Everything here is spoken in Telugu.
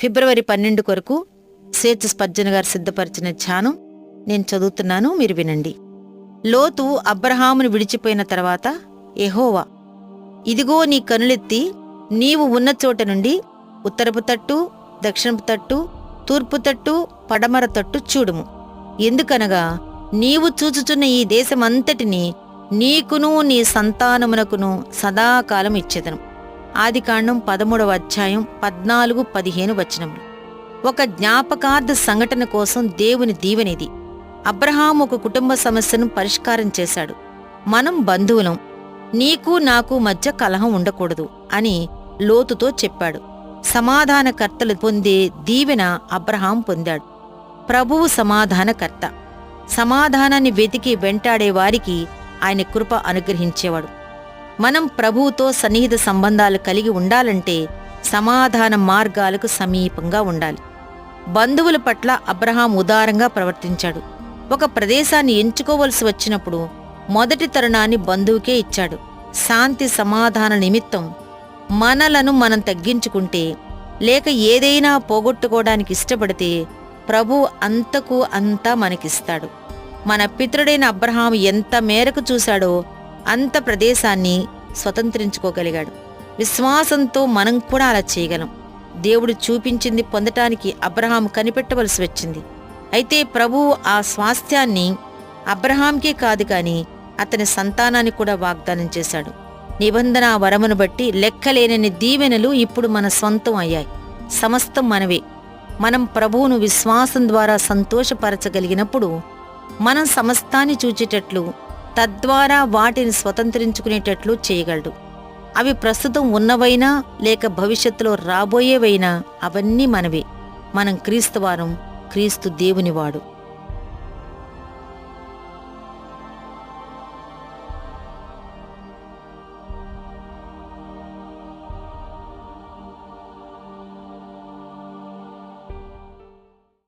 ఫిబ్రవరి 12 కొరకు సేతు స్పర్జన్ గారు సిద్ధపరిచిన ధ్యానం నేను చదువుతున్నాను, మీరు వినండి. లోతు అబ్రహామును విడిచిపోయిన తర్వాత యెహోవా, ఇదిగో నీ కనులెత్తి నీవు ఉన్న చోట నుండి ఉత్తరపు తట్టు, దక్షిణపు తట్టు, తూర్పు తట్టు, పడమర తట్టు చూడుము. ఎందుకనగా నీవు చూచుచున్న ఈ దేశమంతటినీ నీకును నీ సంతానమునకును సదాకాలం ఇచ్చెదను. ఆదికాండం 13వ అధ్యాయం 14-15 వచనములు. ఒక జ్ఞాపకార్థ సంఘటన కోసం దేవుని దీవెనిది. అబ్రహాము ఒక కుటుంబ సమస్యను పరిష్కారం చేశాడు. మనం బంధువులం, నీకు నాకు మధ్య కలహం ఉండకూడదు అని లోతుతో చెప్పాడు. సమాధానకర్తలు పొందే దీవెన అబ్రహాం పొందాడు. ప్రభువు సమాధానకర్త. సమాధానాన్ని వెతికి వెంటాడే వారికి ఆయన కృప అనుగ్రహించేవాడు. మనం ప్రభువుతో సన్నిహిత సంబంధాలు కలిగి ఉండాలంటే సమాధాన మార్గాలకు సమీపంగా ఉండాలి. బంధువుల పట్ల అబ్రహాం ఉదారంగా ప్రవర్తించాడు. ఒక ప్రదేశాన్ని ఎంచుకోవలసి వచ్చినప్పుడు మొదటి తరుణాన్ని బంధువుకే ఇచ్చాడు. శాంతి సమాధాన నిమిత్తం మనలను మనం తగ్గించుకుంటే, లేక ఏదైనా పోగొట్టుకోవడానికి ఇష్టపడితే ప్రభు అంతకు అంతా మనకిస్తాడు. మన పితరుడైన అబ్రహాము ఎంత మేరకు చూశాడో అంత ప్రదేశాన్ని స్వతంత్రించుకోగలిగాడు. విశ్వాసంతో మనం కూడా అలా చేయగలం. దేవుడు చూపించింది పొందటానికి అబ్రహాము కనిపెట్టవలసి వచ్చింది. అయితే ప్రభువు ఆ స్వాస్థ్యాన్ని అబ్రహాంకే కాదు కాని అతని సంతానాన్ని కూడా వాగ్దానం చేశాడు. నిబంధన వరమును బట్టి లెక్కలేనని దీవెనలు ఇప్పుడు మన సొంతం అయ్యాయి. సమస్తం మనవే. మనం ప్రభువును విశ్వాసం ద్వారా సంతోషపరచగలిగినప్పుడు మనం సమస్తాన్ని చూచేటట్లు, తద్వారా వాటిని స్వతంత్రించుకునేటట్లు చేయగలడు. అవి ప్రస్తుతం ఉన్నవైనా లేక భవిష్యత్తులో రాబోయేవైనా అవన్నీ మనవే. మనం క్రీస్తువారం, క్రీస్తు దేవునివాడు.